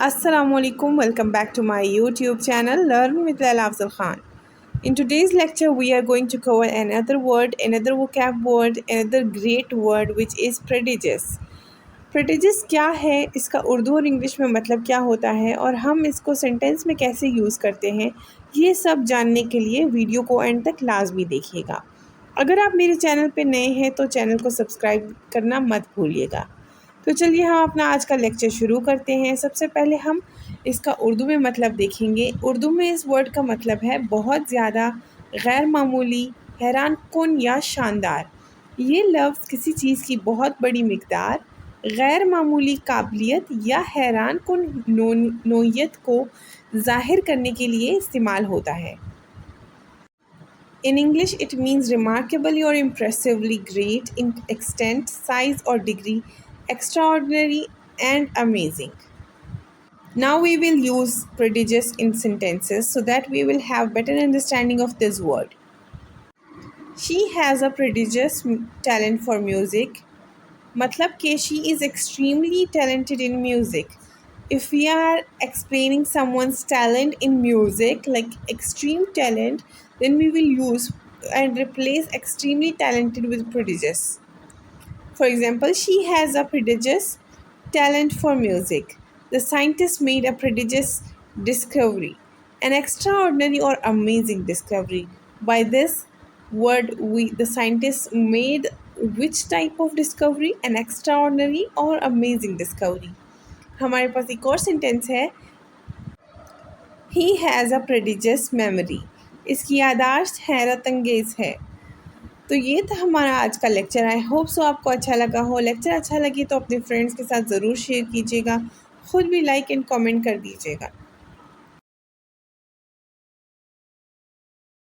Assalamualaikum, welcome back to my YouTube channel Learn with Laila Afzal Khan. In today's lecture, we are going to cover another word, another vocab word, another great word which is prodigious. Prodigious क्या है, इसका उर्दू और English में मतलब क्या होता है और हम इसको सेंटेंस में कैसे यूज़ करते हैं, ये सब जानने के लिए वीडियो को एंड तक लाजमी देखिएगा। अगर आप मेरे चैनल पे नए हैं तो चैनल को सब्सक्राइब करना मत भूलिएगा। तो चलिए हम अपना आज का लेक्चर शुरू करते हैं। सबसे पहले हम इसका उर्दू में मतलब देखेंगे। उर्दू में इस वर्ड का मतलब है बहुत ज़्यादा, गैर मामूली, हैरान कुन या शानदार। ये लफ्ज़ किसी चीज़ की बहुत बड़ी मिकदार, गैर मामूली काबिलियत या हैरान कुन नोयत को ज़ाहिर करने के लिए इस्तेमाल होता है। In English, it means remarkably or impressively great in extent, size or degree, extraordinary and amazing. Now we will use prodigious in sentences so that we will have better understanding of this word. She has a prodigious talent for music. मतलब कि she is extremely talented in music. If we are explaining someone's talent in music, like extreme talent, then we will use and replace extremely talented with prodigious. For example, she has a prodigious talent for music. The scientist made a prodigious discovery, an extraordinary or amazing discovery. By this word, the scientist made which type of discovery? An extraordinary or amazing discovery. हमारे पास एक और sentence है, he has a prodigious memory. इसकी याददाश्त हैरत अंगेज़ है। तो ये था हमारा आज का लेक्चर। आई होप सो आपको अच्छा लगा हो। लेक्चर अच्छा लगे तो अपने फ्रेंड्स के साथ ज़रूर शेयर कीजिएगा। ख़ुद भी लाइक एंड कमेंट कर दीजिएगा।